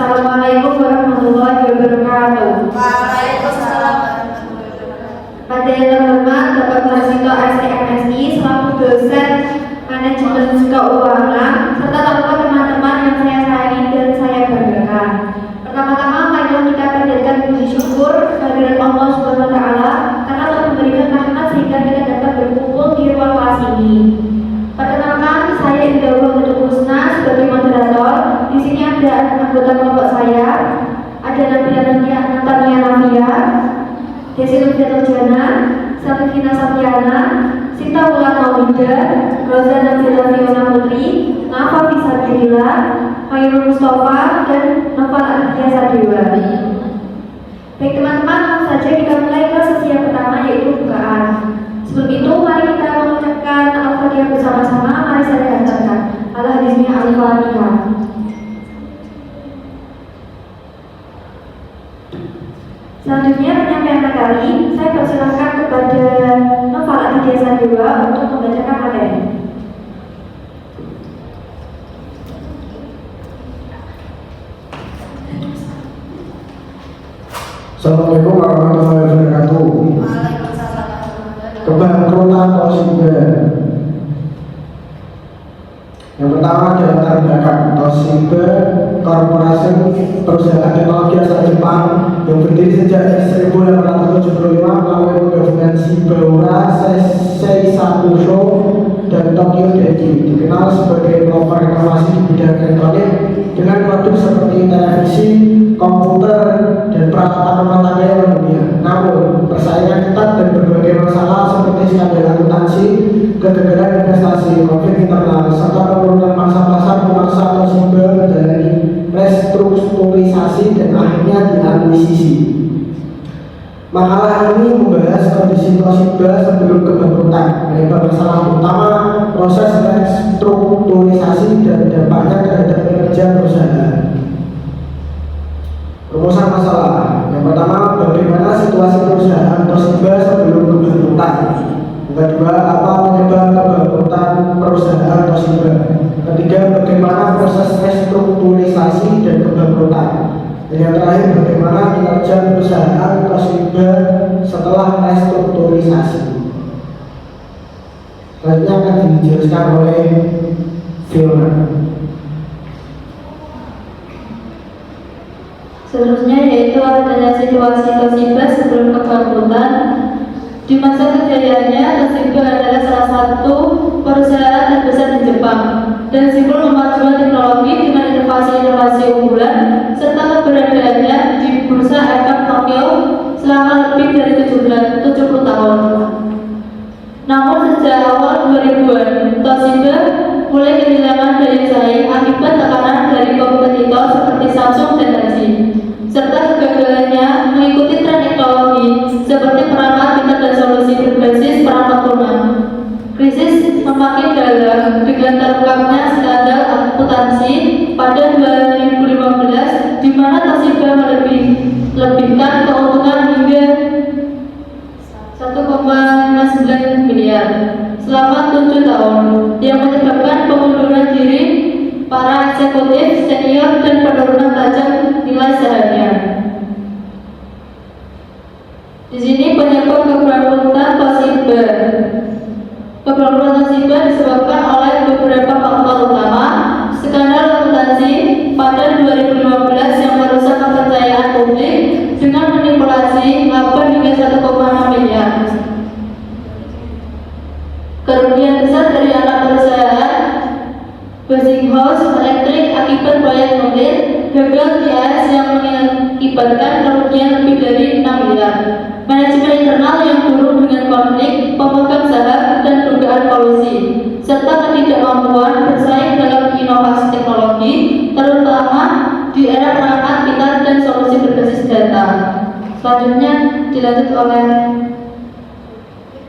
Assalamualaikum warahmatullahi wabarakatuh. Waalaikumsalam warahmatullahi wabarakatuh. Pada yang terhormat Bapak Warsito STMSI selaku dosen manajemen keuangan serta teman-teman yang saya sayangi dan saya banggakan. Pertama-tama marilah kita panjatkan puji syukur kehadirat Allah Subhanahu wa taala karena telah memberikan rahmat sehingga kita dapat berkumpul di ruang kelas ini. Perkenalkan, saya Ida Husna sebagai moderator. Di sini ada anggota kelompok saya, ada Natania Navia, Desi Lufiatul Jana, Sabrina Safiana, Sinta Wulan Maulida, Rosa Nabila Fiona Putri, Nafa Fisabilillah, Khairul Mustafa, dan Noval Aditya Sadewa. Baik teman-teman, langsung saja kita mulai ke sesi yang pertama, yaitu bukaan. Sebelum itu, mari kita mengucapkan Al-Fatihah bersama-sama. Mari saya bacakan Al-Hadisnya Al-Fatihah. Selanjutnya penyampaian materi, saya persilahkan kepada Noval Aditya Sadewa untuk membacakan materi. Assalamualaikum warahmatullahi wabarakatuh. Kebangkrutan Toshiba. Yang pertama adalah belakang Toshiba Corporation, perusahaan teknologi asal Jepang yang berdiri sejak 1875 melalui penggabungan Shibaura, Seisakusho, dan Tokyo Denki. Dikenal sebagai pelopor inovasi di bidang elektronik dengan produk seperti televisi, komputer, dan peralatan rumah tangga yang mendunia. Namun, persaingan ketat dan berbagai masalah seperti skandal akuntansi, kegagalan investasi, konflik internal, serta penurunan masa pasar memaksa Toshiba menjalani restrukturisasi dan akhirnya diakuisisi. Makalah ini membahas kondisi Toshiba sebelum kebangkrutan, menimbang masalah utama, proses restrukturisasi dan dampaknya terhadap kinerja perusahaan. Rumusan masalah. Yang pertama, bagaimana situasi perusahaan Toshiba sebelum kebangkrutan. Yang kedua, apa penyebab kebangkrutan perusahaan Toshiba. Ketiga, bagaimana proses restrukturisasi dan kebangkrutan. Dan yang terakhir, bagaimana kinerja perusahaan Toshiba setelah restrukturisasi. Selanjutnya akan dijelaskan oleh Fiona. Seterusnya yaitu adanya situasi Toshiba sebelum kebangkrutan. Di masa kejayaannya, Toshiba adalah salah satu perusahaan terbesar di Jepang dan simbol kemajuan teknologi dengan inovasi-inovasi unggulan serta keberadaannya di bursa efek Tokyo selama lebih dari 70 tahun. Namun sejak awal 2000-an, Toshiba mulai kehilangan daya saing akibat tekanan dari kompetitor seperti Samsung dan LG, serta kegagalannya mengikuti tren teknologi seperti perangkat pintar dan solusi berbasis perangkat lunak. Krisis semakin dalam dengan terungkapnya skandal akuntansi pada 2015, di mana Toshiba melebihkan keuntungan hingga 1,59 miliar selama 7 tahun, yang menyebabkan pengunduran diri para eksekutif senior dan penurunan tajam nilai sahamnya. Di sini penyebab kebangkrutan Toshiba. Kebangkrutan Toshiba disebabkan oleh beberapa faktor utama. Skandal akuntansi pada 2015 yang merusak kepercayaan publik dengan manipulasi laba hingga 1,6 miliar. Kerugian besar dari anak perusahaan Westinghouse Electric akibat proyek nuklir gagal di AS yang mengakibatkan kerugian lebih dari 6 miliar. Manajemen internal yang buruk dengan konflik, pemegang saham, dan dugaan kolusi, serta ketidakmampuan bersaing dalam inovasi teknologi, terutama di era perangkat pintar dan solusi berbasis data. Selanjutnya dilanjut oleh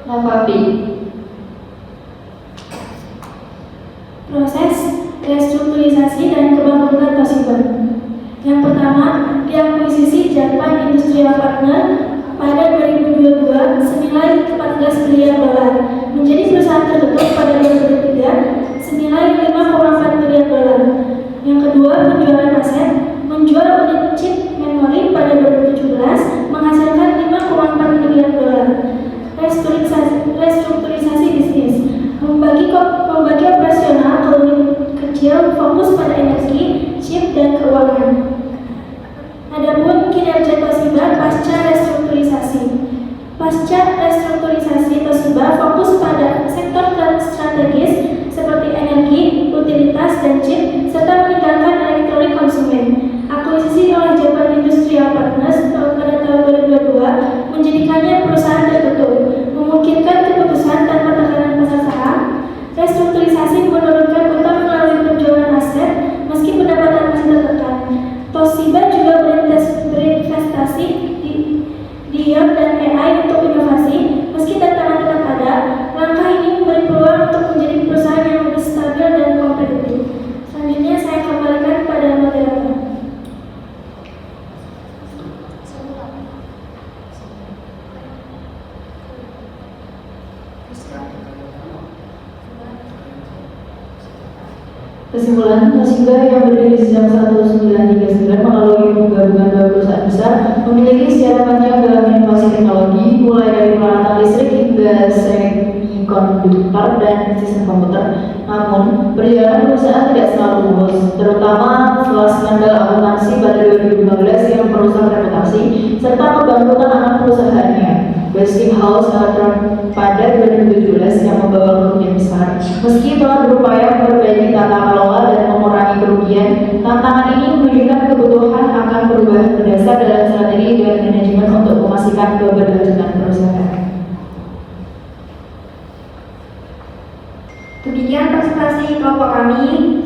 Navavi. Proses restrukturisasi dan kebangkrutan Toshiba. Yang pertama, diakuisisi Japan Industrial Partner pada 2022 senilai 14 miliar dolar, menjadi perusahaan tertutup pada 2023 senilai 5,4 miliar dolar. Yang kedua, penjualan aset, menjual kecil fokus pada energi, chip, dan keuangan. Adapun kinerja Toshiba pasca restrukturisasi. Pasca restrukturisasi, Toshiba fokus pada sektor strategis seperti energi, utilitas, dan chip, serta meninggalkan elektronik konsumen. Akuisisi oleh Japan Industrial Partners pada tahun 2022 menjadikannya perusahaan tertutup, memungkinkan keputusan tanpa tekanan pasar saham. Restrukturisasi menurunkan utang melalui penjualan aset, meski pendapatan masih tertekan. Toshiba juga berinvestasi di IoT dan AI untuk inovasi, meski tantangan tetap ada. Langkah ini memberi peluang untuk menjadi perusahaan yang lebih stabil dan kompetitif. Selanjutnya saya kembalikan kepada moderator. Kesimpulan, Toshiba yang berdiri sejak 1939 melalui penggabungan dua perusahaan besar memiliki sejarah panjang dalam inovasi teknologi, mulai dari peralatan listrik hingga semikonduktor dan sistem komputer. Namun, perjalanan perusahaan tidak selalu mulus, terutama setelah skandal akuntansi pada 2015 yang merusak reputasi serta membangkrutkan anak perusahaannya, Westinghouse Electric pada 2017 yang membawa kerugian besar. Meski telah berupaya memperbaiki tata kelola dan mengurangi kerugian, tantangan ini menunjukkan kebutuhan akan perubahan mendasar dalam strategi dan manajemen untuk memastikan keberlanjutan perusahaan. Demikian presentasi kelompok kami.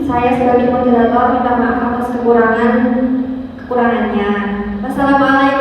Saya sebagai moderator minta maaf atas kekurangannya. Wassalamualaikum